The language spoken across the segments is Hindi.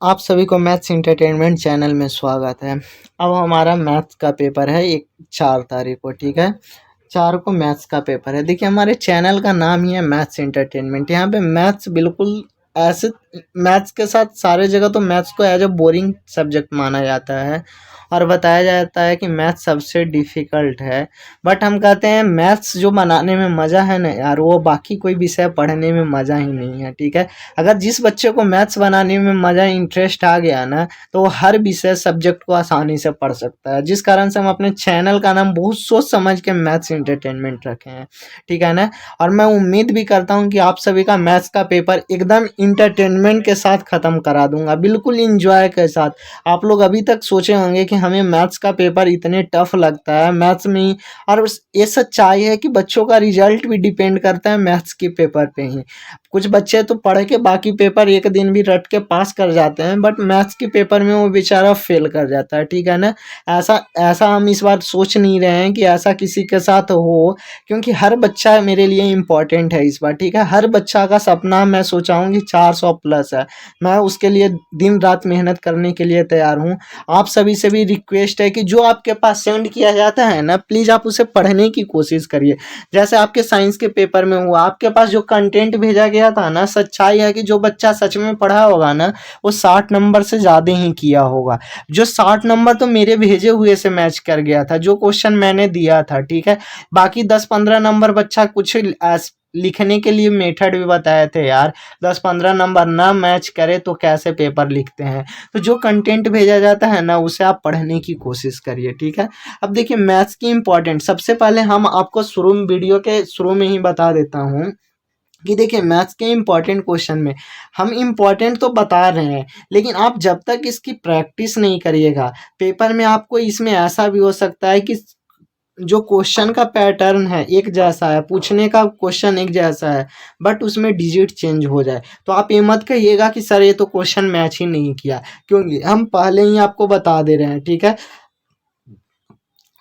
आप सभी को मैथ्स एंटरटेनमेंट चैनल में स्वागत है। अब हमारा मैथ्स का पेपर है 4 तारीख को, ठीक है। 4 को मैथ्स का पेपर है। देखिए हमारे चैनल का नाम ही है मैथ्स एंटरटेनमेंट। यहाँ पे मैथ्स बिल्कुल ऐसे, मैथ्स के साथ सारे जगह तो मैथ्स को एज अ बोरिंग सब्जेक्ट माना जाता है और बताया जाता है कि मैथ्स सबसे डिफ़िकल्ट है। बट हम कहते हैं मैथ्स जो बनाने में मज़ा है ना यार, वो बाकी कोई विषय पढ़ने में मज़ा ही नहीं है, ठीक है। अगर जिस बच्चे को मैथ्स बनाने में मज़ा इंटरेस्ट आ गया ना, तो वो हर विषय सब्जेक्ट को आसानी से पढ़ सकता है। जिस कारण से हम अपने चैनल का नाम बहुत सोच समझ के मैथ्स एंटरटेनमेंट रखे हैं, ठीक है ना। और मैं उम्मीद भी करता हूँ कि आप सभी का मैथ्स का पेपर एकदम इंटरटेनमेंट के साथ ख़त्म करा दूंगा, बिल्कुल इंजॉय के साथ। आप लोग अभी तक सोचे होंगे कि हमें मैथ्स का पेपर इतने टफ लगता है मैथ्स में ही, और ये सच्चाई है कि बच्चों का रिजल्ट भी डिपेंड करता है मैथ्स के पेपर पे ही। कुछ बच्चे तो पढ़ के बाकी पेपर एक दिन भी रट के पास कर जाते हैं, बट मैथ्स के पेपर में वो बेचारा फेल कर जाता है, ठीक है ना। ऐसा ऐसा हम इस बार सोच नहीं रहे हैं कि ऐसा किसी के साथ हो, क्योंकि हर बच्चा मेरे लिए इम्पोर्टेंट है इस बार, ठीक है। हर बच्चा का सपना मैं सोचा हूँ कि 400 प्लस है। मैं उसके लिए दिन रात मेहनत करने के लिए तैयार हूँ। आप सभी से भी रिक्वेस्ट है कि जो आपके पास सेंड किया जाता है ना, प्लीज़ आप उसे पढ़ने की कोशिश करिए। जैसे आपके साइंस के पेपर में हुआ, आपके पास जो कंटेंट भेजा गया था ना, सच्चाई है कि जो बच्चा सच में पढ़ा होगा ना, वो 60 नंबर से ज़्यादा ही किया होगा। जो 60 नंबर तो मेरे भेजे हुए से मैच कर गया था, जो क्वेश्चन मैंने दिया था, ठीक है। बाकी 10-15 नंबर बच्चा कुछ लिखने के लिए मेथड भी बताए थे यार। 10-15 नंबर ना मैच करे तो कैसे पेपर लिखते हैं। तो जो कंटेंट भेजा जाता है ना, उसे आप पढ़ने की कोशिश करिए, ठीक है। अब देखिए मैथ्स की इम्पोर्टेंट, सबसे पहले हम आपको शुरू में, वीडियो के शुरू में ही बता देता हूँ कि देखिए मैथ्स के इम्पॉर्टेंट क्वेश्चन में हम इम्पॉर्टेंट तो बता रहे हैं, लेकिन आप जब तक इसकी प्रैक्टिस नहीं करिएगा, पेपर में आपको इसमें ऐसा भी हो सकता है कि जो क्वेश्चन का पैटर्न है एक जैसा है, पूछने का क्वेश्चन एक जैसा है, बट उसमें डिजिट चेंज हो जाए, तो आप ये मत कहिएगा कि सर ये तो क्वेश्चन मैच ही नहीं किया, क्योंकि हम पहले ही आपको बता दे रहे हैं, ठीक है।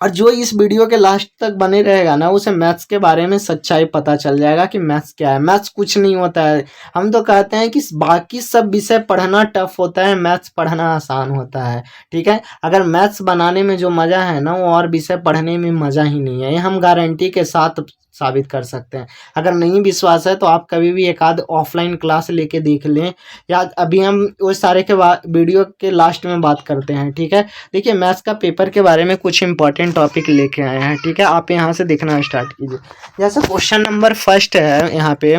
और जो इस वीडियो के लास्ट तक बने रहेगा ना, उसे मैथ्स के बारे में सच्चाई पता चल जाएगा कि मैथ्स क्या है। मैथ्स कुछ नहीं होता है। हम तो कहते हैं कि बाकी सब विषय पढ़ना टफ होता है, मैथ्स पढ़ना आसान होता है, ठीक है। अगर मैथ्स बनाने में जो मज़ा है ना, वो और विषय पढ़ने में मज़ा ही नहीं है। ये हम गारंटी के साथ साबित कर सकते हैं। अगर नहीं विश्वास है तो आप कभी भी एक आध ऑफलाइन क्लास लेके देख लें, या अभी हम वो सारे के वीडियो के लास्ट में बात करते हैं, ठीक है। देखिए मैथ्स का पेपर के बारे में कुछ इंपॉर्टेंट टॉपिक लेके आए हैं, ठीक है। आप यहाँ से देखना स्टार्ट कीजिए। जैसे क्वेश्चन नंबर फर्स्ट है, यहाँ पे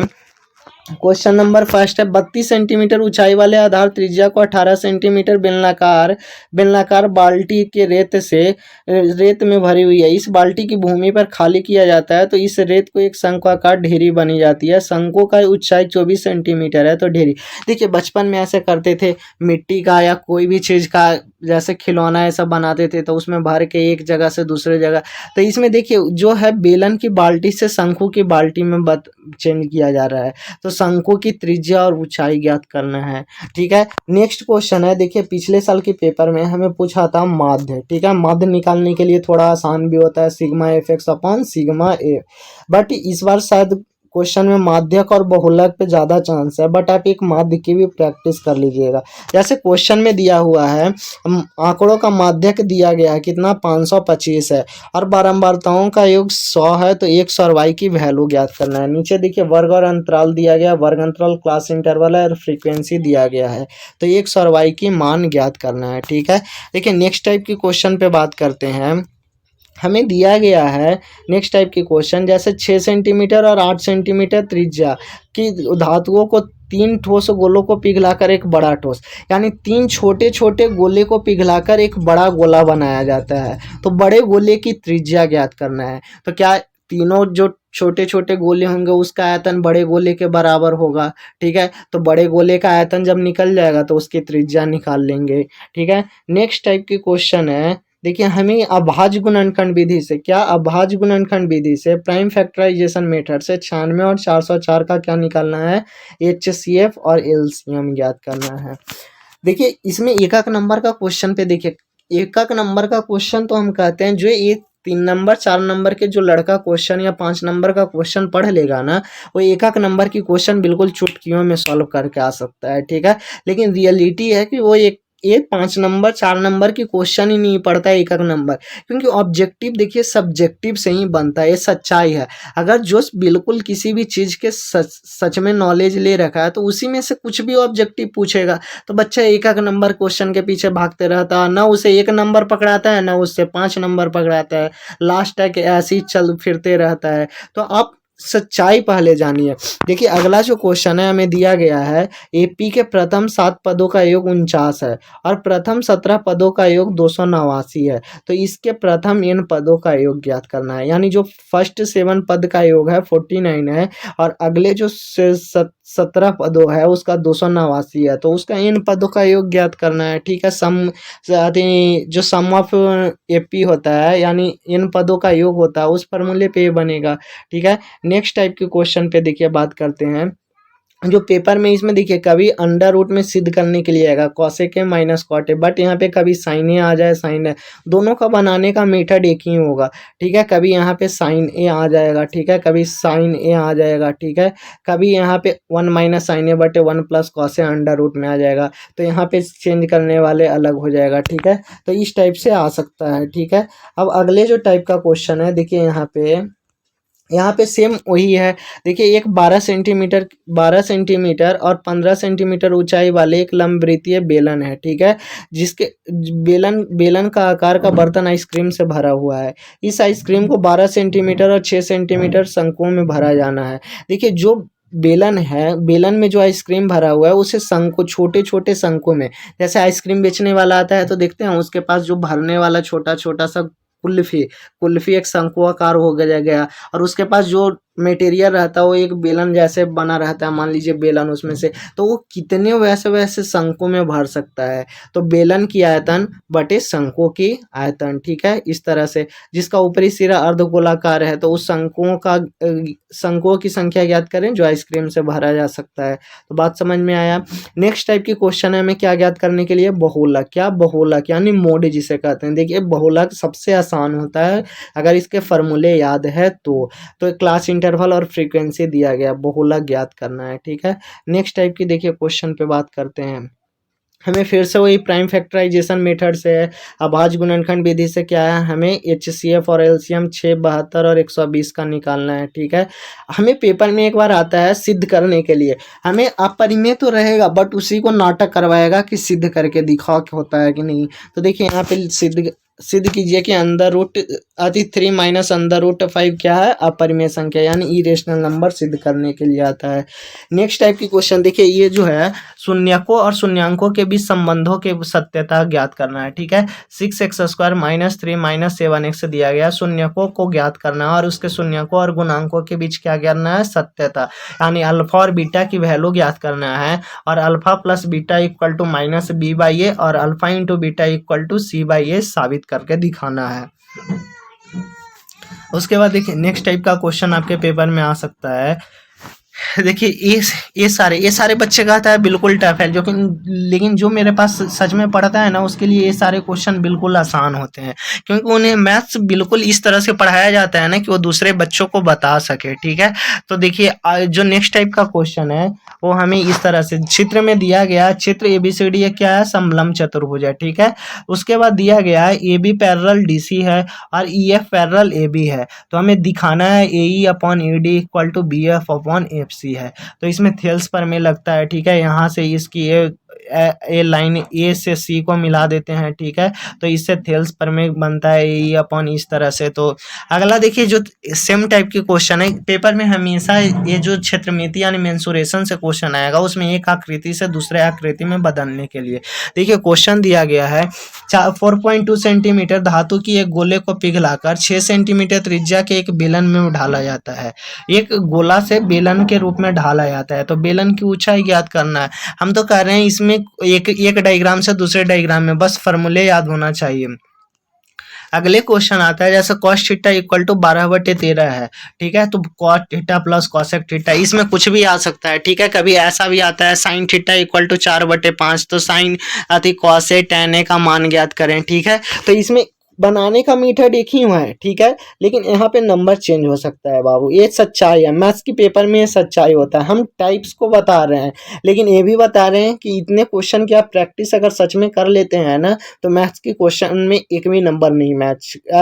क्वेश्चन नंबर फर्स्ट है, 32 सेंटीमीटर ऊंचाई वाले आधार त्रिज्या को 18 सेंटीमीटर बेलनाकार बेलनाकार बाल्टी के रेत में भरी हुई है। इस बाल्टी की भूमि पर खाली किया जाता है तो इस रेत को एक शंक्वाकार ढेरी बनी जाती है। शंकु का ऊंचाई 24 सेंटीमीटर है, तो ढेरी, देखिए बचपन में ऐसे करते थे, मिट्टी का या कोई भी चीज़ का जैसे खिलौना ऐसा बनाते थे, तो उसमें भर के एक जगह से दूसरे जगह, तो इसमें देखिए जो है बेलन की बाल्टी से शंकु की बाल्टी में चेंज किया जा रहा है, तो शंकु की त्रिज्या और ऊंचाई ज्ञात करना है, ठीक है। नेक्स्ट क्वेश्चन है, देखिए पिछले साल के पेपर में हमें पूछा था माध्य, ठीक है। माध्य निकालने के लिए थोड़ा आसान भी होता है, sigma F x upon sigma A, but इस बार शायद क्वेश्चन में माध्यक और बहुलक पे ज़्यादा चांस है, बट आप एक माध्य की भी प्रैक्टिस कर लीजिएगा। जैसे क्वेश्चन में दिया हुआ है, आंकड़ों का माध्यक दिया गया है कितना, 525 है, और बारंबारताओं का योग 100 है, तो 100 और y की वैल्यू ज्ञात करना है। नीचे देखिए वर्ग और अंतराल दिया गया, वर्ग अंतराल क्लास इंटरवल है और फ्रीक्वेंसी दिया गया है, तो 100 और y की मान ज्ञात करना है, ठीक है। देखिए नेक्स्ट टाइप की क्वेश्चन पे बात करते हैं। हमें दिया गया है नेक्स्ट टाइप की क्वेश्चन, जैसे 6 सेंटीमीटर और 8 सेंटीमीटर त्रिज्या की धातुओं को 3 ठोस गोलों को पिघलाकर एक बड़ा ठोस, यानी 3 छोटे छोटे गोले को पिघलाकर एक बड़ा गोला बनाया जाता है, तो बड़े गोले की त्रिज्या ज्ञात करना है। तो क्या तीनों जो छोटे छोटे गोले होंगे उसका आयतन बड़े गोले के बराबर होगा, ठीक है। तो बड़े गोले का आयतन जब निकल जाएगा तो उसकी त्रिज्या निकाल लेंगे, ठीक है। नेक्स्ट टाइप की क्वेश्चन है, देखिए हमें अभाज्य गुणनखंड विधि से, क्या अभाज्य गुणनखंड विधि से प्राइम फैक्टराइजेशन मेथड से 96 और 404 का क्या निकालना है, HCF और LCM ज्ञात करना है। देखिए इसमें एकक नंबर का क्वेश्चन पे देखिए, एकक नंबर का क्वेश्चन तो हम कहते हैं जो एक 3 नंबर 4 नंबर के जो लड़का क्वेश्चन या 5 नंबर का क्वेश्चन पढ़ लेगा ना, वो एक नंबर की क्वेश्चन बिल्कुल चुटकियों में सॉल्व करके आ सकता है, ठीक है। लेकिन रियलिटी है कि वो एक 5 नंबर 4 नंबर की क्वेश्चन ही नहीं पढ़ता है एक नंबर, क्योंकि ऑब्जेक्टिव देखिए सब्जेक्टिव से ही बनता है, ये सच्चाई है। अगर जो बिल्कुल किसी भी चीज़ के सच में नॉलेज ले रखा है तो उसी में से कुछ भी ऑब्जेक्टिव पूछेगा, तो बच्चा एक नंबर क्वेश्चन के पीछे भागते रहता है, ना उसे 1 नंबर पकड़ाता है, ना उससे 5 नंबर पकड़ाता है, लास्ट तक ऐसे ही चल फिरते रहता है। तो आप सच्चाई पहले जानिए। देखिए अगला जो क्वेश्चन है हमें दिया गया है, एपी के प्रथम 7 पदों का योग 49 है और प्रथम 17 पदों का योग 289 है, तो इसके प्रथम n पदों का योग ज्ञात करना है। यानी जो फर्स्ट 7 पद का योग है 49 है और अगले जो 17 पदों है उसका 289 है, तो उसका n पदों का योग ज्ञात करना है, ठीक है। जो सम ऑफ एपी होता है यानी n पदों का योग होता है, उस फॉर्मूले पे ये बनेगा, ठीक है। नेक्स्ट टाइप के क्वेश्चन पे देखिए बात करते हैं, जो पेपर में इसमें देखिए कभी अंडर रूट में सिद्ध करने के लिए आएगा cosec A minus cot A, but यहाँ पे कभी साइन ए आ जाए साइन ए, दोनों का बनाने का मेथड एक ही होगा, ठीक है। कभी यहाँ पे साइन ए आ जाएगा, ठीक है, कभी साइन ए आ जाएगा, ठीक है, कभी यहाँ पे 1 माइनस साइन ए बटे 1 plus cos A under root में आ जाएगा, तो यहाँ पे चेंज करने वाले अलग हो जाएगा, ठीक है। तो इस टाइप से आ सकता है, ठीक है। अब अगले जो टाइप का क्वेश्चन है देखिए यहाँ पे सेम वही है। देखिए एक 12 सेंटीमीटर और 15 सेंटीमीटर ऊंचाई वाले एक लंबवृत्तीय बेलन है, ठीक है, जिसके बेलन का आकार का बर्तन आइसक्रीम से भरा हुआ है। इस आइसक्रीम को 12 सेंटीमीटर और 6 सेंटीमीटर शंकुओं में भरा जाना है। देखिए जो बेलन है, बेलन में जो आइसक्रीम भरा हुआ है उसे शंकु छोटे छोटे शंकुओं में, जैसे आइसक्रीम बेचने वाला आता है तो देखते हैं उसके पास जो भरने वाला छोटा छोटा सा कुल्फी एक शंकुआकार हो गया और उसके पास जो मटेरियल रहता है वो एक बेलन जैसे बना रहता है, मान लीजिए बेलन उसमें से, तो वो कितने वैसे वैसे शंकु में भर सकता है। तो बेलन की आयतन बटे शंकु की आयतन, ठीक है, इस तरह से। जिसका ऊपरी सिरा अर्धगोलाकार है तो उस शंकुओं की संख्या ज्ञात करें जो आइसक्रीम से भरा जा सकता है। तो बात समझ में आया। नेक्स्ट टाइप की क्वेश्चन है हमें क्या ज्ञात करने के लिए, बहुलक। क्या बहुलक यानी मोड जिसे कहते हैं। देखिए बहुलक सबसे आसान होता है अगर इसके फॉर्मूले याद है तो क्लास इंटरवल और फ्रीक्वेंसी दिया गया, बहुलक ज्ञात करना है, ठीक है। नेक्स्ट टाइप की देखिए क्वेश्चन पे बात करते हैं, हमें फिर से वही प्राइम फैक्टराइजेशन मेथड से है, अभाज्य गुणनखंड विधि से क्या है, हमें HCF और LCM 6, 72 और 120 का निकालना है, ठीक है। हमें पेपर में एक बार आता है सिद्ध करने के लिए, हमें अपरिमेय तो रहेगा बट उसी को नाटक करवाएगा कि सिद्ध करके दिखाओ कि होता है कि नहीं। तो देखिए यहाँ पे सिद्ध कीजिए कि under root 3 minus under root 5 क्या है, अपरिमेय संख्या यानी इरेशनल नंबर सिद्ध करने के लिए आता है। नेक्स्ट टाइप की क्वेश्चन देखिए, ये जो है शून्यकों और शून्यांकों के बीच संबंधों के सत्यता ज्ञात करना है, ठीक है। 6x² माइनस 3 माइनस 7x दिया गया, शून्यकों को ज्ञात करना है और उसके शून्यकों और गुणांकों के बीच क्या करना है, सत्यता, यानी अल्फा और बीटा की वैल्यू ज्ञात करना है और alpha plus beta equal to minus b/a और alpha into beta equal to c/a साबित करके दिखाना है। उसके बाद देखिए नेक्स्ट टाइप का क्वेश्चन आपके पेपर में आ सकता है। देखिए ये सारे बच्चे कहता है बिल्कुल टफ है, लेकिन जो मेरे पास सच में पढ़ता है ना उसके लिए ये सारे क्वेश्चन बिल्कुल आसान होते हैं, क्योंकि उन्हें मैथ्स बिल्कुल इस तरह से पढ़ाया जाता है ना कि वो दूसरे बच्चों को बता सके, ठीक है। तो देखिए जो नेक्स्ट टाइप का क्वेश्चन है वो हमें इस तरह से चित्र में दिया गया, चित्र ABCD क्या है, समलंब चतुर्भुज है, ठीक है। उसके बाद दिया गया है AB पैरेलल DC है और EF पैरेलल AB है, तो हमें दिखाना है AE/AD equal to BF upon FC है। तो इसमें थेल्स पर में लगता है, ठीक है, यहाँ से इसकी ए लाइन A से C को मिला देते हैं, ठीक है, तो इससे थेल्स पर में बनता है AE अपॉन इस तरह से। तो अगला देखिए जो सेम टाइप की क्वेश्चन है, पेपर में हमेशा ये जो क्षेत्रमिति यानी मेंसुरेशन से क्वेश्चन आएगा उसमें एक आकृति से दूसरे आकृति में बदलने के लिए। देखिए क्वेश्चन दिया गया है 4.2 सेंटीमीटर धातु की एक गोले को पिघलाकर 6 सेंटीमीटर त्रिज्या के एक बेलन में ढाला जाता है। एक गोला से बेलन के रूप में ढाला जाता है, तो बेलन की ऊंचाई ज्ञात करना है। हम तो कह रहे हैं इसमें एक डायग्राम से दूसरे डायग्राम में बस फॉर्मूले याद होना चाहिए। अगले क्वेश्चन आता है जैसे cos थीटा इक्वल टू 12/13 है, ठीक है, तो cot theta plus cosec theta, इसमें कुछ भी आ सकता है, ठीक है। कभी ऐसा भी आता है sin थीटा इक्वल टू 4/5, तो sin अति cos tan a का मान ज्ञात करें, ठीक है। तो इसमें बनाने का मेथड एक ही हुआ है, ठीक है, लेकिन यहाँ पे नंबर चेंज हो सकता है बाबू, ये सच्चाई है, मैथ्स की पेपर में ये सच्चाई होता है। हम टाइप्स को बता रहे हैं, लेकिन ये भी बता रहे हैं कि इतने क्वेश्चन की आप प्रैक्टिस अगर सच में कर लेते हैं ना, तो मैथ्स के क्वेश्चन में एक भी नंबर नहीं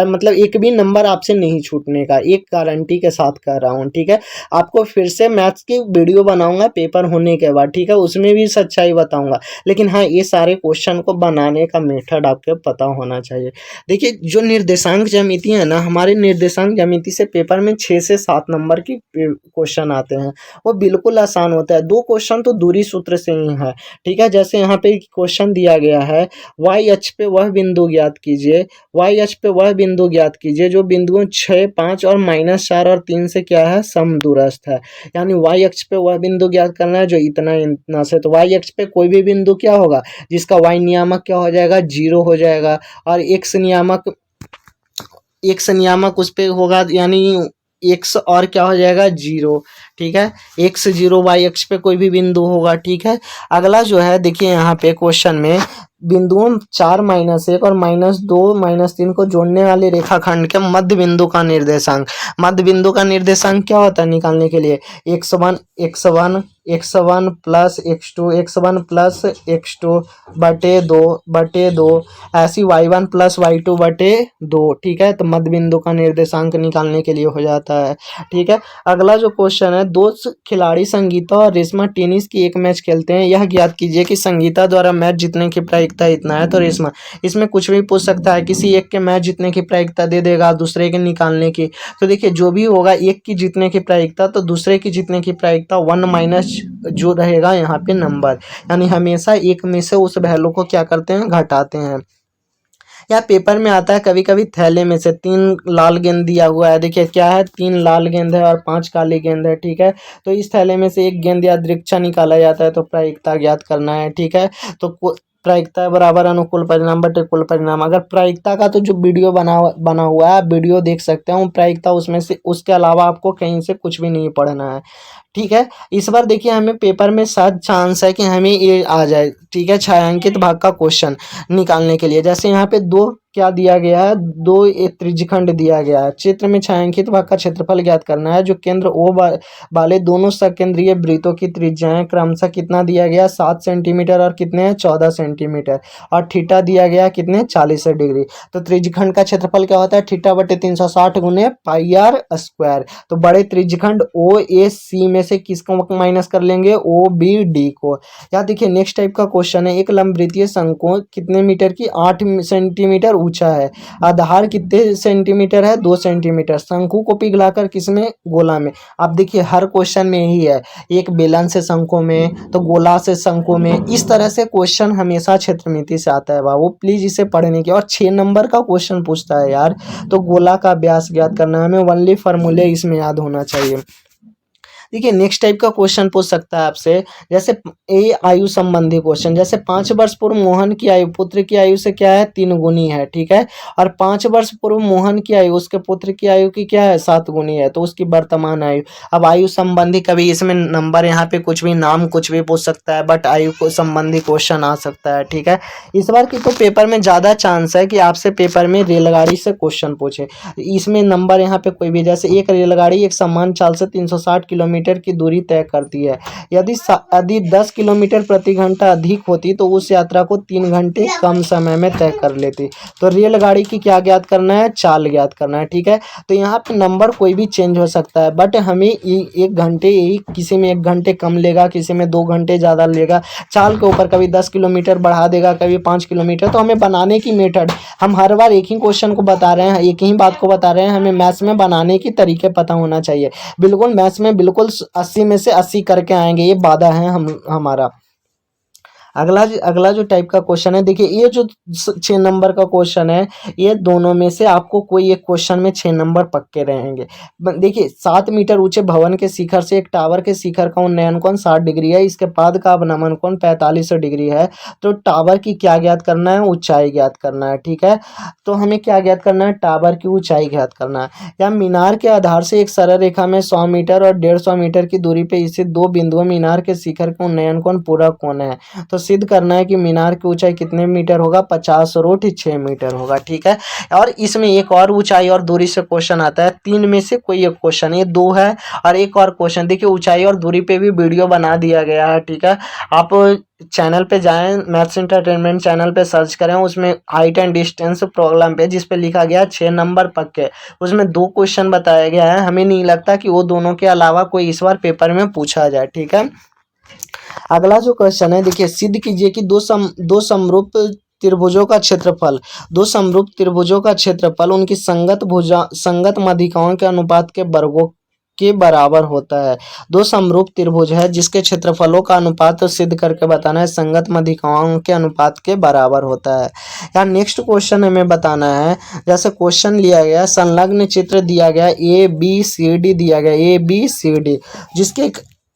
मतलब एक भी नंबर आपसे नहीं छूटने का, एक गारंटी के साथ कह रहा हूँ, ठीक है। आपको फिर से मैथ्स की वीडियो बनाऊंगा पेपर होने के बाद, ठीक है, उसमें भी सच्चाई बताऊंगा, लेकिन हाँ ये सारे क्वेश्चन को बनाने का मेथड आपको पता होना चाहिए। देखिए जो निर्देशांक ज्यामिति है ना, हमारे निर्देशांक ज्यामिति से पेपर में 6 से 7 नंबर की क्वेश्चन आते हैं, वो बिल्कुल आसान होता है। 2 क्वेश्चन तो दूरी सूत्र से ही है, ठीक है। जैसे यहाँ पे क्वेश्चन दिया गया है, वाई अक्ष पे वह बिंदु ज्ञात कीजिए, वाई अक्ष पे वह बिंदु ज्ञात कीजिए जो बिंदुओं 6, 5 और -4 और 3 से क्या है, समदूरस्थ है। यानी वाई अक्ष पे वह बिंदु ज्ञात करना है जो इतना इतना से, तो वाई अक्ष पे कोई भी बिंदु क्या होगा जिसका वाई नियामक क्या हो जाएगा, 0 हो जाएगा, और एक्स नियामक उस पे होगा, यानी एक्स और क्या हो जाएगा, 0, ठीक है। एक्स 0 वाई अक्ष पे कोई भी बिंदु होगा, ठीक है। अगला जो है देखिए यहाँ पे क्वेश्चन में बिंदुओं 4, -1 और -2, -3 को जोड़ने वाले रेखाखंड के मध्य बिंदु का निर्देशांक, मध्य बिंदु का निर्देशांक क्या होता है निकालने के लिए, x1 plus x2 plus x2 बटे दो, ऐसी y1 प्लस y2 बटे 2, ठीक है। तो मध्य बिंदु का निर्देशांक निकालने के लिए हो जाता है, ठीक है। अगला जो क्वेश्चन है, 2 खिलाड़ी संगीता और रेशमा टेनिस की एक मैच खेलते हैं, यह ज्ञात कीजिए कि संगीता द्वारा मैच जीतने की प्रायिकता इतना है, तो रेशमा, इसमें कुछ भी पूछ सकता है, किसी एक के मैच जीतने की प्रायिकता दे देगा, दूसरे के निकालने की। तो देखिए जो भी होगा, एक की जीतने की प्रायिकता तो दूसरे की जीतने की प्रायिकता 1 माइनस जो रहेगा यहाँ पे नंबर, यानी हमेशा एक में से उस वैल्यू को क्या करते हैं, घटाते हैं। या पेपर में आता है कभी कभी थैले में से 3 लाल गेंद दिया हुआ है, देखिए क्या है, 3 लाल गेंद है और 5 काली गेंद है, ठीक है। तो इस थैले में से एक गेंद या दृक्चा निकाला जाता है, तो प्रायिकता ज्ञात करना है, ठीक है। तो प्रायिकता बराबर अनुकूल परिणाम बटे कुल परिणाम। अगर प्रायिकता का तो जो वीडियो बना हुआ है, वीडियो देख सकते हैं, प्रायिकता उसमें से, उसके अलावा आपको कहीं से कुछ भी नहीं पढ़ना है, ठीक है। इस बार देखिए हमें पेपर में शायद चांस है कि हमें ये आ जाए, ठीक है, छायांकित भाग का क्वेश्चन निकालने के लिए। जैसे यहाँ पे 2 क्या दिया गया है, 2 एक त्रिज्यखंड दिया गया है, चित्र में छायांकित भाग का क्षेत्रफल ज्ञात करना है, जो केंद्र ओ वाले दोनों सकेंद्रीय वृत्तों की त्रिज्याएं क्रमशः कितना दिया गया, 7 सेंटीमीटर और कितने हैं, 14 सेंटीमीटर, और थीटा दिया गया कितने, 40 डिग्री। तो त्रिज्यखंड का क्षेत्रफल क्या होता है, थीटा बटे 360 गुने पाई आर स्क्वायर। तो बड़े त्रिज्यखंड ओ ए सी में से किसको माइनस कर लेंगे, ओ बी डी को। या देखिए नेक्स्ट टाइप का क्वेश्चन है, एक लंबवृत्तीय शंकु कितने मीटर की, 8 सेंटीमीटर ऊंचा है, आधार कितने सेंटीमीटर है, 2 सेंटीमीटर, शंकु को पिघलाकर किसमें, गोला में। आप देखिए हर क्वेश्चन में यही है, एक बेलन से शंकु में, तो गोला से शंकु में, इस तरह से क्वेश्चन हमेशा क्षेत्रमिति से आता है बाबू, प्लीज इसे पढ़ने की। और 6 नंबर का क्वेश्चन पूछता है यार, तो गोला का व्यास ज्ञात करना है हमें, ओनली फॉर्मूले इसमें याद होना चाहिए। देखिए नेक्स्ट टाइप का क्वेश्चन पूछ सकता है आपसे, जैसे ए आयु संबंधी क्वेश्चन, जैसे 5 वर्ष पूर्व मोहन की आयु पुत्र की आयु से क्या है, 3 गुनी है, ठीक है। और 5 वर्ष पूर्व मोहन की आयु उसके पुत्र की आयु की क्या है, 7 गुनी है, तो उसकी वर्तमान आयु। अब आयु संबंधी कभी इसमें नंबर यहाँ पे कुछ भी, नाम कुछ भी पूछ सकता है, बट आयु को संबंधी क्वेश्चन आ सकता है, ठीक है। इस बार की तो पेपर में ज़्यादा चांस है कि आपसे पेपर में रेलगाड़ी से क्वेश्चन पूछे, इसमें नंबर यहाँ पे कोई भी, जैसे एक रेलगाड़ी एक समान चाल से 360 किलोमीटर की दूरी तय करती है, यदि 10 किलोमीटर प्रति घंटा अधिक होती तो उस यात्रा को 3 घंटे कम समय में तय कर लेती। तो रेलगाड़ी की क्या ज्ञात करना है, चाल ज्ञात करना है, ठीक है। तो यहाँ पे नंबर कोई भी चेंज हो सकता है, बट हमें 1 घंटे, यही किसी में 1 घंटे कम लेगा, किसी में 2 घंटे ज़्यादा लेगा, चाल के ऊपर कभी 10 किलोमीटर बढ़ा देगा, कभी 5 किलोमीटर। तो हमें बनाने की मेथड, हम हर बार एक ही क्वेश्चन को बता रहे हैं, एक ही बात को बता रहे हैं, हमें मैथ्स में बनाने की तरीके पता होना चाहिए। बिल्कुल मैथ्स में बिल्कुल 80 में से 80 करके आएंगे, ये वादा है हमारा। अगला जो टाइप का क्वेश्चन है, देखिए ये जो 6 नंबर का क्वेश्चन है, ये दोनों में से आपको कोई एक क्वेश्चन में 6 नंबर पक्के रहेंगे। देखिए 7 मीटर ऊंचे भवन के शिखर से एक टावर के शिखर का उन्नयन कोण 60 डिग्री है, इसके पाद का अवनमन कोण 45 डिग्री है। तो टावर की क्या ज्ञात करना है, ऊंचाई ज्ञात करना है, ठीक है। तो हमें क्या ज्ञात करना है, टावर की ऊंचाई ज्ञात करना है। या मीनार के आधार से एक सरल रेखा में 100 मीटर और 150 मीटर की दूरी पे स्थित 2 बिंदुओं मीनार के शिखर के उन्नयन कोण पूरक कोण है। तो सिद्ध करना है कि मीनार की ऊंचाई कितने मीटर होगा, 50√6 मीटर होगा। ठीक है, और इसमें एक और ऊंचाई और दूरी से क्वेश्चन आता है, तीन में से कोई एक क्वेश्चन, ये दो है और एक और क्वेश्चन। देखिए ऊंचाई और दूरी पे भी वीडियो बना दिया गया है। ठीक है, आप चैनल पे जाएं, मैथ्स एंटरटेनमेंट चैनल पे सर्च करें, उसमें हाइट एंड डिस्टेंस प्रॉब्लम पे जिस पे लिखा गया 6 नंबर पक्के, उसमें दो क्वेश्चन बताया गया है। हमें नहीं लगता कि वो दोनों के अलावा कोई इस बार पेपर में पूछा जाए। ठीक है, अगला जो क्वेश्चन है, देखिए सिद्ध कीजिए कि दो समरूप त्रिभुजों का क्षेत्रफल, दो समरूप त्रिभुजों का क्षेत्रफल उनकी संगत माध्यिकाओं के अनुपात के वर्गों के बराबर होता है। दो समरूप त्रिभुज है जिसके क्षेत्रफलों का अनुपात सिद्ध करके बताना है संगत माध्यिकाओं के अनुपात के बराबर होता है। यहाँ नेक्स्ट क्वेश्चन हमें बताना है, जैसे क्वेश्चन लिया गया, संलग्न चित्र दिया गया, ए बी सी डी दिया गया, ए बी सी डी, जिसके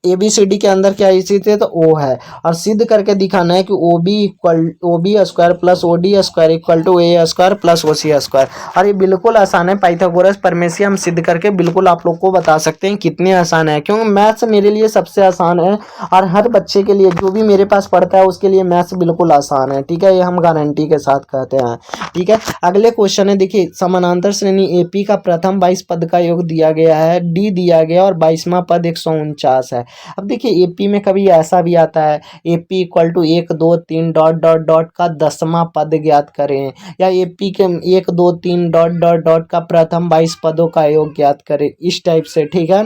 ए बी सी डी के अंदर क्या स्थित है, तो ओ है, और सिद्ध करके दिखाना है कि O B square plus O D square equal to A square plus O C square. और ये बिल्कुल आसान है, पाइथागोरस प्रमेय से हम सिद्ध करके बिल्कुल आप लोग को बता सकते हैं कितने आसान है, क्योंकि मैथ्स मेरे लिए सबसे आसान है और हर बच्चे के लिए जो भी मेरे पास पढ़ता है उसके लिए मैथ्स बिल्कुल आसान है। ठीक है, ये हम गारंटी के साथ कहते हैं। ठीक है, अगले क्वेश्चन है, देखिए समानांतर श्रेणी एपी का प्रथम 22 पद का योग दिया गया है, डी दिया गया और 22वां पद 149 है। अब देखिए एपी में कभी ऐसा भी आता है, AP equal to 1 2 3 dot dot dot का 10वां पद ज्ञात करें, या एपी के 1 2 3 डॉट डॉट डॉट का प्रथम 22 पदों का योग ज्ञात करें, इस टाइप से। ठीक है,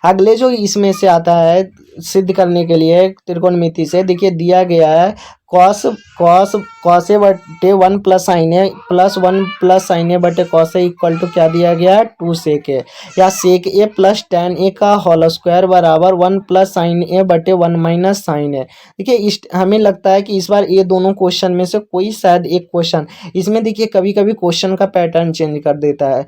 अगले जो इसमें से आता है सिद्ध करने के लिए त्रिकोणमिति से, देखिए दिया गया है कॉस कॉस कॉस ए बटे 1 प्लस साइन ए प्लस 1 प्लस साइन ए बटे कॉस ए इक्वल टू क्या दिया गया है, 2 सेक ए, या सेक ए प्लस टेन ए का होल स्क्वायर बराबर 1 प्लस साइन ए बटे 1 माइनस साइन ए। देखिए इस हमें लगता है कि इस बार ये दोनों क्वेश्चन में से कोई शायद एक क्वेश्चन, इसमें देखिए कभी कभी क्वेश्चन का पैटर्न चेंज कर देता है,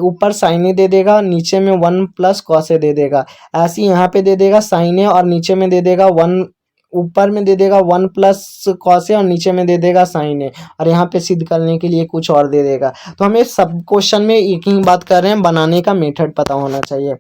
ऊपर साइन ए दे देगा, नीचे में 1 प्लस कॉस ए दे देगा, ऐसे यहाँ पे दे देगा साइन ए और नीचे में दे देगा 1, ऊपर में दे देगा 1 प्लस कॉस ए और नीचे में दे देगा साइन ए, और यहाँ पे सिद्ध करने के लिए कुछ और दे देगा। तो हमें सब क्वेश्चन में एक ही बात कर रहे हैं, बनाने का मेथड पता होना चाहिए।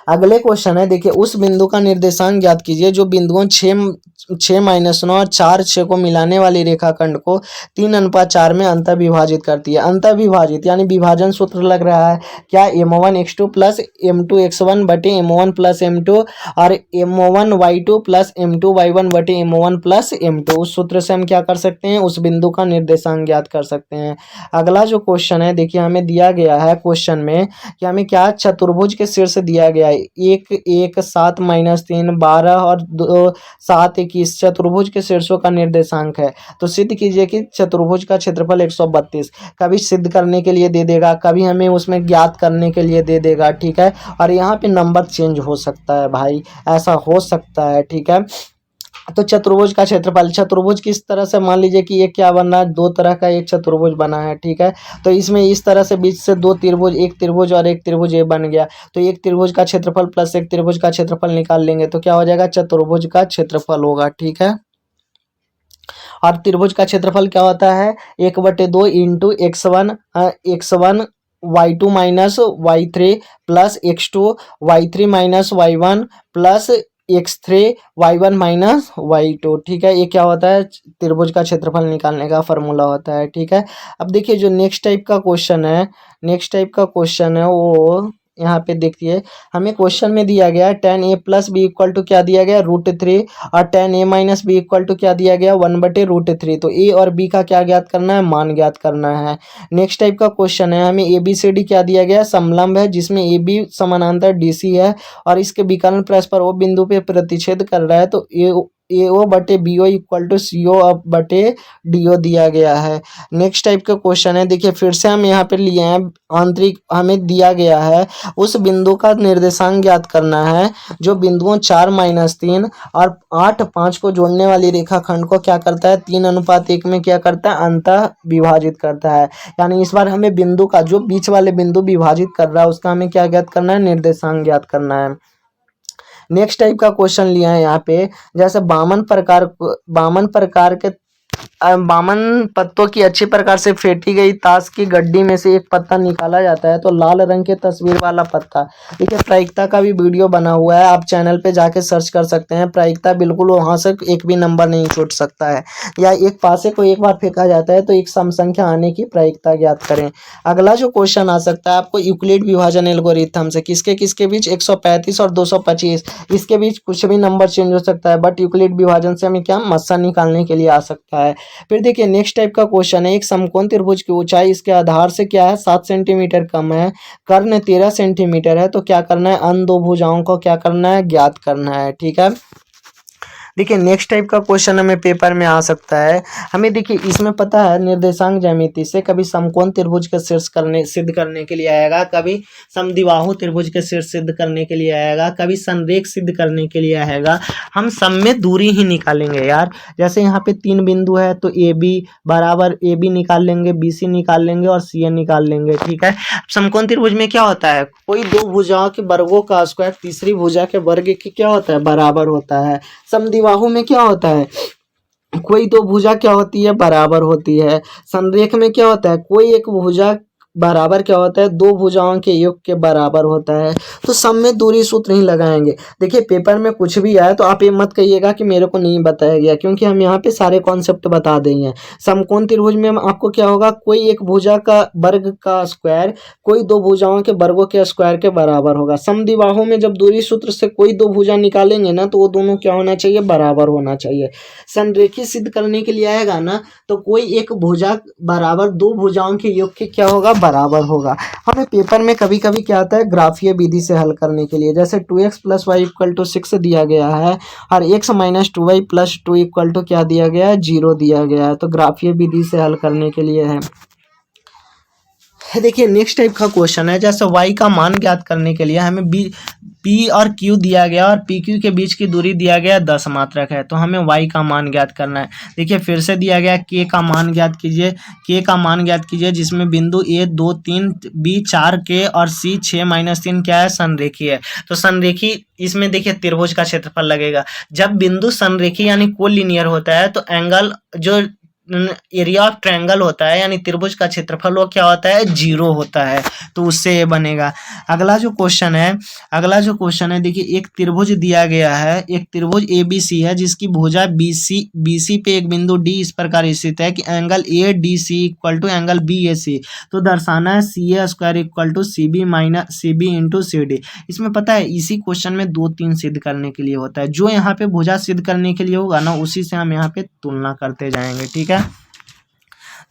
अगले क्वेश्चन है, देखिए उस बिंदु का निर्देशांक ज्ञात कीजिए जो बिंदुओं 6-9 और 4-6 को मिलाने वाली रेखाखंड को 3:4 में अंतर विभाजित करती है। अंतर विभाजित यानी विभाजन सूत्र लग रहा है क्या, m1x2 प्लस m2x1 बटे m1 प्लस m2 और m1y2 प्लस m2y1 बटे m1 प्लस m2। उस सूत्र से हम क्या कर सकते हैं, उस बिंदु का निर्देशांक ज्ञात कर सकते हैं। अगला जो क्वेश्चन है, देखिए हमें दिया गया है क्वेश्चन में कि हमें क्या चतुर्भुज के शीर्ष दिया गया है, 1 1 7 -3 12 और 2 7 21 चतुर्भुज के शीर्षों का निर्देशांक है। तो सिद्ध कीजिए कि चतुर्भुज का क्षेत्रफल 132, कभी सिद्ध करने के लिए दे देगा, कभी हमें उसमें ज्ञात करने के लिए दे देगा। ठीक है, और यहाँ पे नंबर चेंज हो सकता है भाई, ऐसा हो सकता है। ठीक है, तो चतुर्भुज का क्षेत्रफल, चतुर्भुज किस तरह से, मान लीजिए कि ये क्या बन रहा है, दो तरह का एक चतुर्भुज बना है। ठीक है, तो इसमें इस तरह से बीच से दो त्रिभुज, एक त्रिभुज और एक त्रिभुज ये बन गया, तो एक त्रिभुज का क्षेत्रफल प्लस एक त्रिभुज का क्षेत्रफल निकाल लेंगे तो क्या हो जाएगा, चतुर्भुज का क्षेत्रफल होगा। ठीक है, और त्रिभुज का क्षेत्रफल क्या होता है, 1/2 into x1 y2 minus y3 plus x2 y3 minus y1 plus x3 y1 minus y2। ठीक है, ये क्या होता है, त्रिभुज का क्षेत्रफल निकालने का फॉर्मूला होता है। ठीक है, अब देखिए जो नेक्स्ट टाइप का क्वेश्चन है वो यहाँ पे देखिए, हमें क्वेश्चन में दिया गया tan a plus B equal to क्या दिया गया, √3, और tan a minus B equal to क्या दिया गया, 1/√3। तो a और b का क्या ज्ञात करना है, मान ज्ञात करना है। नेक्स्ट टाइप का क्वेश्चन है, हमें ए बी सी डी क्या दिया गया, समलंब है जिसमें ए बी समानांतर डी सी है और इसके विकर्ण परस्पर ओ बिंदु पे प्रतिच्छेद कर रहा है, तो ए ओ बटे बी ओ इक्वल टू सी ओ अब बटे डी ओ दिया गया है। नेक्स्ट टाइप का क्वेश्चन है, देखिए फिर से हम यहाँ पे लिए हैं आंतरिक, हमें दिया गया है उस बिंदु का निर्देशांक ज्ञात करना है जो बिंदुओं 4-3 और 8-5 को जोड़ने वाली रेखाखंड को क्या करता है, 3:1 में क्या करता है, अंतः विभाजित करता है। यानी इस बार हमें बिंदु का जो बीच वाले बिंदु विभाजित कर रहा है उसका हमें क्या ज्ञात करना है, निर्देशांक ज्ञात करना है। नेक्स्ट टाइप का क्वेश्चन लिया है यहाँ पे, जैसे बामन प्रकार के बामन पत्तों की अच्छी प्रकार से फेंटी गई ताश की गड्डी में से एक पत्ता निकाला जाता है तो लाल रंग के तस्वीर वाला पत्ता। देखिए प्रायिकता का भी वीडियो बना हुआ है, आप चैनल पे जाके सर्च कर सकते हैं। प्रायिकता बिल्कुल वहां से एक भी नंबर नहीं छूट सकता है। या एक पासे को एक बार फेंका जाता है तो एक सम संख्या आने की प्रायिकता ज्ञात करें। अगला जो क्वेश्चन आ सकता है आपको यूक्लिड विभाजन एल्गोरिथम से किसके किसके बीच 135 और 225 इसके बीच कुछ भी नंबर चेंज हो सकता है, बट यूक्लिड विभाजन से हमें क्या मस्सा निकालने के लिए आ सकता है। फिर देखिए नेक्स्ट टाइप का क्वेश्चन है, एक समकोण त्रिभुज की ऊंचाई इसके आधार से क्या है 7 सेंटीमीटर कम है, कर्ण 13 सेंटीमीटर है, तो क्या करना है, अन्य दो भुजाओं को क्या करना है, ज्ञात करना है। ठीक है, देखिए नेक्स्ट टाइप का क्वेश्चन हमें पेपर में आ सकता है। हमें देखिए इसमें पता है निर्देशांक ज्यामिति से कभी समकोण त्रिभुज के शीर्ष सिद्ध करने के लिए आएगा, कभी समद्विबाहु त्रिभुज के शीर्ष सिद्ध करने के लिए आएगा, कभी संरेख सिद्ध करने के लिए आएगा। हम सब में दूरी ही निकालेंगे यार। जैसे यहाँ पे 3 बिंदु है तो ए बी बराबर ए बी निकाल लेंगे, बी सी निकाल लेंगे और सी ए निकाल लेंगे। ठीक है, समकोण त्रिभुज में क्या होता है, कोई दो भुजाओं के वर्गों का स्क्वायर तीसरी भुजा के वर्ग की क्या होता है, बराबर होता है। समद्विबाहु में क्या होता है, कोई दो भुजा क्या होती है, बराबर होती है। संरेख में क्या होता है, कोई एक भुजा बराबर क्या होता है, दो भुजाओं के योग के बराबर होता है। तो सब में दूरी सूत्र ही लगाएंगे। देखिए पेपर में कुछ भी आए तो आप ये मत कहिएगा कि मेरे को नहीं बताया गया, क्योंकि हम यहाँ पे सारे कॉन्सेप्ट बता देंगे। समकोण त्रिभुज में आपको क्या होगा, कोई एक भुजा का वर्ग का स्क्वायर कोई दो भुजाओं के वर्गों के स्क्वायर के बराबर होगा। समद्विबाहु में जब दूरी सूत्र से कोई दो भुजा निकालेंगे ना तो वो दोनों क्या होना चाहिए, बराबर होना चाहिए। संरेखित सिद्ध करने के लिए आएगा ना तो कोई एक भुजा बराबर दो भुजाओं के योग के क्या होगा, बराबर होगा। हमें पेपर में कभी कभी क्या आता है, ग्राफीय विधि से हल करने के लिए, जैसे 2x + y = 6 दिया गया है और x - 2y + 2 = क्या दिया गया है, 0 दिया गया है। तो ग्राफीय विधि से हल करने के लिए है। देखिए नेक्स्ट टाइप का क्वेश्चन है, जैसे y का मान ज्ञात करने के लिए हमें p और q दिया गया और p q के बीच की दूरी दिया गया 10 मात्रक है, तो हमें y का मान ज्ञात करना है। देखिए फिर से दिया गया k का मान ज्ञात कीजिए, k का मान ज्ञात कीजिए जिसमें बिंदु a 2 3 b 4 k और c 6 - 3 क्या है, संरेखी है। तो संरेखी इसमें देखिए त्रिभुज का क्षेत्रफल लगेगा। जब बिंदु संरेखी यानी कोलिनियर होता है तो एंगल जो एरिया ऑफ ट्रायंगल होता है यानी त्रिभुज का क्षेत्रफल वो क्या होता है, 0 होता है। तो उससे ये बनेगा। अगला जो क्वेश्चन है देखिए एक त्रिभुज दिया गया है, एक त्रिभुज ABC है जिसकी भुजा BC पे एक बिंदु D इस प्रकार स्थित है कि एंगल ADC = एंगल BAC। तो दर्शाना है CA² = CB × CD। इसमें पता है इसी क्वेश्चन में 2-3 सिद्ध करने के लिए होता है। जो यहाँ पे भुजा सिद्ध करने के लिए होगा ना उसी से हम यहाँ पे तुलना करते जाएंगे। ठीक है,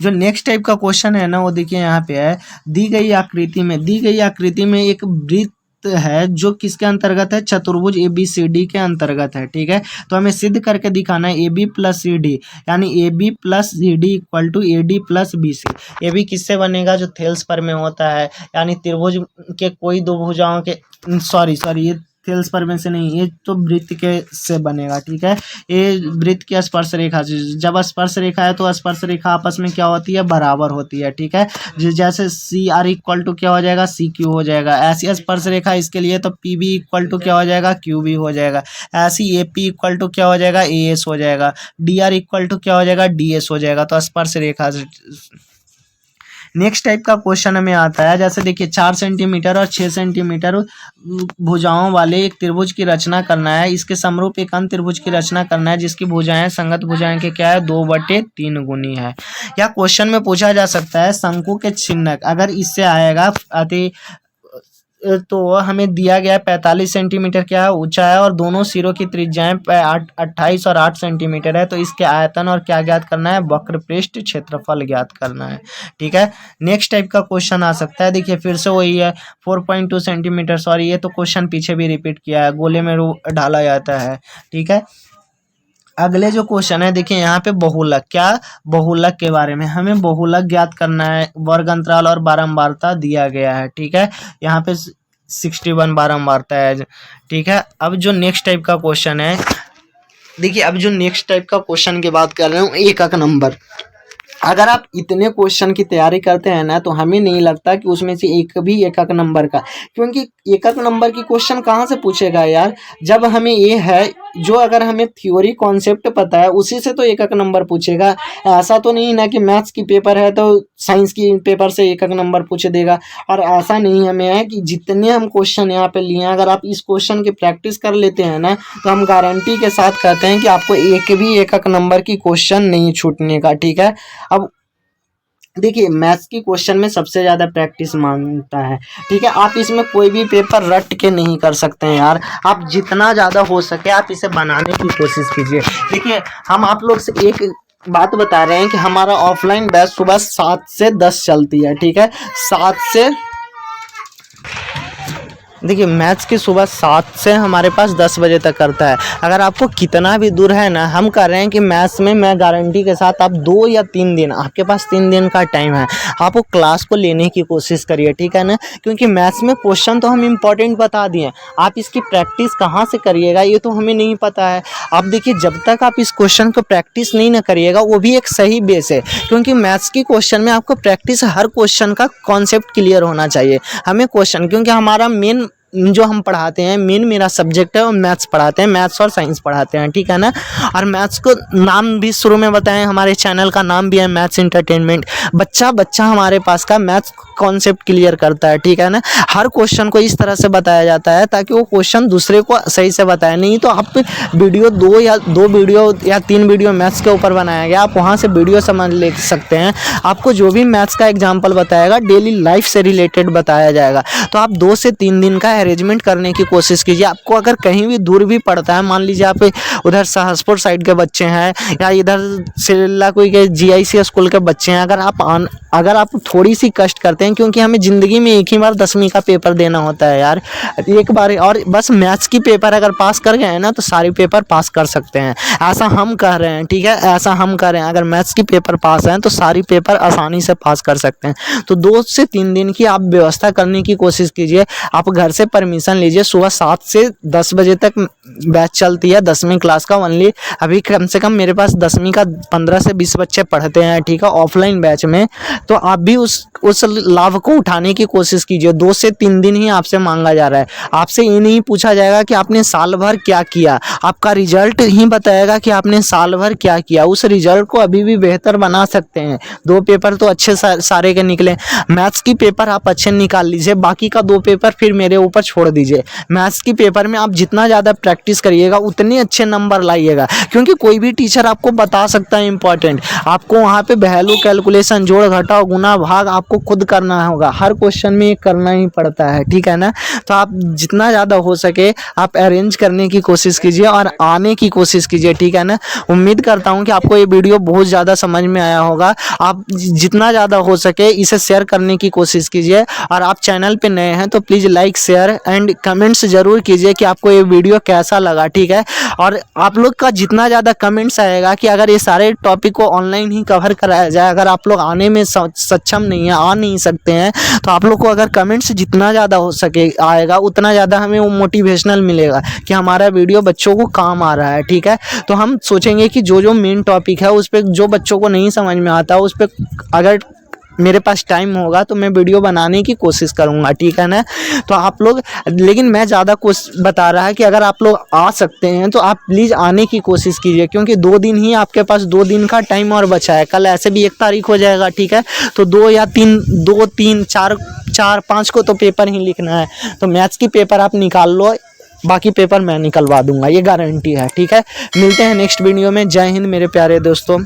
जो नेक्स्ट टाइप का क्वेश्चन है ना वो देखिए यहाँ पे है, दी गई आकृति में एक वृत्त है जो किसके अंतर्गत है, चतुर्भुज ABCD के अंतर्गत है। ठीक है, तो हमें सिद्ध करके दिखाना है AB + CD यानी AB + CD = AD + BC। AB किससे बनेगा, जो थेल्स पर में होता है यानी त्रिभुज के कोई दो भुजाओं के सॉरी ये थेल्स पर में से नहीं, ये तो वृत्त के से बनेगा। ठीक है, ये वृत्त की स्पर्श रेखा, जब स्पर्श रेखा है तो स्पर्श रेखा आपस में क्या होती है, बराबर होती है। ठीक है, जैसे CR = क्या हो जाएगा, CQ हो जाएगा। ऐसी स्पर्श रेखा इसके लिए तो PB = क्या हो जाएगा, QB हो जाएगा। ऐसी AP = क्या हो जाएगा, AS हो जाएगा। DR = क्या हो जाएगा, DS हो जाएगा। तो स्पर्श रेखा। नेक्स्ट टाइप का क्वेश्चन हमें आता है, जैसे देखिए 4 सेंटीमीटर और 6 सेंटीमीटर भुजाओं वाले एक त्रिभुज की रचना करना है। इसके समरूप एक अन्य त्रिभुज की रचना करना है जिसकी भुजाएं संगत भुजाएं के क्या है, 2/3 गुनी है। या क्वेश्चन में पूछा जा सकता है शंकु के चिन्ह अगर इससे आएगा अति तो हमें दिया गया 45 सेंटीमीटर क्या है, ऊंचा है और दोनों सिरों की त्रिज्याएं 28 और 8 सेंटीमीटर है। तो इसके आयतन और क्या ज्ञात करना है, वक्र पृष्ठ क्षेत्रफल ज्ञात करना है। ठीक है, नेक्स्ट टाइप का क्वेश्चन आ सकता है, देखिए फिर से वही है 4.2 सेंटीमीटर, सॉरी ये तो क्वेश्चन पीछे भी रिपीट किया है, गोले में ढाला जाता है। ठीक है, अगले जो क्वेश्चन है देखिए यहाँ पे बहुलक के बारे में हमें बहुलक ज्ञात करना है। वर्ग अंतराल और बारंबारता दिया गया है। ठीक है, यहाँ पे 61 बारंबारता है। ठीक है, अब जो नेक्स्ट टाइप का क्वेश्चन है देखिए, अब जो नेक्स्ट टाइप का क्वेश्चन की बात कर रहे हूँ, एकक नंबर। अगर आप इतने क्वेश्चन की तैयारी करते हैं ना तो हमें नहीं लगता कि उसमें से एक भी एकक नंबर का, क्योंकि एकक नंबर की क्वेश्चन कहाँ से पूछेगा यार, जब हमें ये है जो अगर हमें थ्योरी कॉन्सेप्ट पता है उसी से तो एक एक नंबर पूछेगा। ऐसा तो नहीं ना कि मैथ्स की पेपर है तो साइंस की पेपर से एक एक नंबर पूछ देगा। और ऐसा नहीं हमें है कि जितने हम क्वेश्चन यहाँ पे लिए हैं, अगर आप इस क्वेश्चन की प्रैक्टिस कर लेते हैं ना तो हम गारंटी के साथ कहते हैं कि आपको एक एक नंबर की क्वेश्चन नहीं छूटने का, ठीक है। अब देखिए मैथ्स की क्वेश्चन में सबसे ज़्यादा प्रैक्टिस मांगता है, ठीक है। आप इसमें कोई भी पेपर रट के नहीं कर सकते हैं यार, आप जितना ज़्यादा हो सके आप इसे बनाने की कोशिश कीजिए। देखिए हम आप लोग से एक बात बता रहे हैं कि हमारा ऑफलाइन बैच सुबह 7 से 10 चलती है, ठीक है। 7 से देखिए मैथ्स की सुबह 7 से हमारे पास 10 बजे तक करता है। अगर आपको कितना भी दूर है ना, हम कर रहे हैं कि मैथ्स में मैं गारंटी के साथ आप 2 या 3 दिन, आपके पास 3 दिन का टाइम है, आप वो क्लास को लेने की कोशिश करिए, ठीक है ना। क्योंकि मैथ्स में क्वेश्चन तो हम इम्पॉर्टेंट बता दिए, आप इसकी प्रैक्टिस कहाँ से करिएगा ये तो हमें नहीं पता है। आप देखिए जब तक आप इस क्वेश्चन को प्रैक्टिस नहीं ना करिएगा वो भी एक सही बेस है, क्योंकि मैथ्स की क्वेश्चन में आपको प्रैक्टिस हर क्वेश्चन का कॉन्सेप्ट क्लियर होना चाहिए। हमें क्वेश्चन, क्योंकि हमारा मेन जो हम पढ़ाते हैं, मेन मेरा सब्जेक्ट है वो मैथ्स पढ़ाते हैं, मैथ्स और साइंस पढ़ाते हैं, ठीक है ना। और मैथ्स को नाम भी शुरू में बताएं, हमारे चैनल का नाम भी है मैथ्स एंटरटेनमेंट। बच्चा बच्चा हमारे पास का मैथ्स कॉन्सेप्ट क्लियर करता है, ठीक है ना। हर क्वेश्चन को इस तरह से बताया जाता है ताकि वो क्वेश्चन दूसरे को सही से बताए। नहीं तो आप वीडियो 2 वीडियो या 3 वीडियो मैथ्स के ऊपर बनाया गया, आप वहाँ से वीडियो समझ ले सकते हैं। आपको जो भी मैथ्स का एग्जाम्पल बताएगा डेली लाइफ से रिलेटेड बताया जाएगा। तो आप 2 से 3 दिन का अरेंजमेंट करने की कोशिश कीजिए। आपको अगर कहीं भी दूर भी पड़ता है, मान लीजिए आप उधर सहसपुर साइड के बच्चे हैं या इधर सिल्ला कोई के GIC स्कूल के बच्चे हैं, अगर आप थोड़ी सी कष्ट करते हैं, क्योंकि हमें ज़िंदगी में एक ही बार 10वीं का पेपर देना होता है यार, एक बार, और बस मैथ्स की पेपर अगर पास कर गए ना तो सारे पेपर पास कर सकते हैं, ऐसा हम कह रहे हैं, ठीक है। ऐसा हम कह रहे हैं, अगर मैथ्स की पेपर पास हैं तो सारी पेपर आसानी से पास कर सकते हैं। तो 2 से 3 दिन की आप व्यवस्था करने की कोशिश कीजिए। आप घर से परमिशन लीजिए, सुबह 7 से 10 बजे तक बैच चलती है 10वीं क्लास का ओनली। अभी कम से कम मेरे पास 10वीं का 15 से 20 बच्चे पढ़ते हैं, ठीक है, ऑफलाइन बैच में। तो आप भी उस लाभ को उठाने की कोशिश कीजिए। 2 से 3 दिन ही आपसे मांगा जा रहा है। आपसे ये नहीं पूछा जाएगा कि आपने साल भर क्या किया, आपका रिजल्ट ही बताएगा कि आपने साल भर क्या किया। उस रिजल्ट को अभी भी बेहतर बना सकते हैं। 2 पेपर तो अच्छे सारे के निकले, मैथ्स की पेपर आप अच्छे निकाल लीजिए, बाकी का 2 पेपर फिर मेरे ऊपर छोड़ दीजिए। मैथ्स की पेपर में आप जितना ज़्यादा प्रैक्टिस करिएगा उतने अच्छे नंबर लाइएगा, क्योंकि कोई भी टीचर आपको बता सकता है इंपॉर्टेंट। आपको वहाँ पे वैल्यू कैलकुलेशन, जोड़ घटाव गुना भाग आपको खुद करना होगा, हर क्वेश्चन में ये करना ही पड़ता है, ठीक है ना। तो आप जितना ज़्यादा हो सके आप अरेंज करने की कोशिश कीजिए और आने की कोशिश कीजिए, ठीक है ना। उम्मीद करता हूँ कि आपको ये वीडियो बहुत ज़्यादा समझ में आया होगा। आप जितना ज़्यादा हो सके इसे शेयर करने की कोशिश कीजिए, और आप चैनल पे नए हैं तो please like, share and comments ज़रूर कीजिए कि आपको ये वीडियो कैसा लगा, ठीक है। और आप लोग का जितना ज़्यादा कमेंट्स आएगा कि अगर ये सारे टॉपिक को ऑनलाइन ही कवर कराया जाए, अगर आप लोग आने में सक्षम नहीं है, आ नहीं सकते हैं, तो आप लोग को अगर कमेंट्स जितना ज़्यादा हो सके आएगा उतना ज़्यादा हमें वो मोटिवेशनल मिलेगा कि हमारा वीडियो बच्चों को काम आ रहा है, ठीक है। तो हम सोचेंगे कि जो मेन टॉपिक है उस पर जो बच्चों को नहीं समझ में आता उस पर अगर मेरे पास टाइम होगा तो मैं वीडियो बनाने की कोशिश करूंगा, ठीक है ना। तो आप लोग, लेकिन मैं ज़्यादा कुछ बता रहा है कि अगर आप लोग आ सकते हैं तो आप प्लीज़ आने की कोशिश कीजिए, क्योंकि 2 दिन ही आपके पास 2 दिन का टाइम और बचा है। कल ऐसे भी 1 तारीख हो जाएगा, ठीक है। तो 2 या 3 4 5 को तो पेपर ही लिखना है। तो मैथ्स की पेपर आप निकाल लो, बाकी पेपर मैं निकलवा दूंगा, ये गारंटी है, ठीक है। मिलते हैं नेक्स्ट वीडियो में। जय हिंद मेरे प्यारे दोस्तों।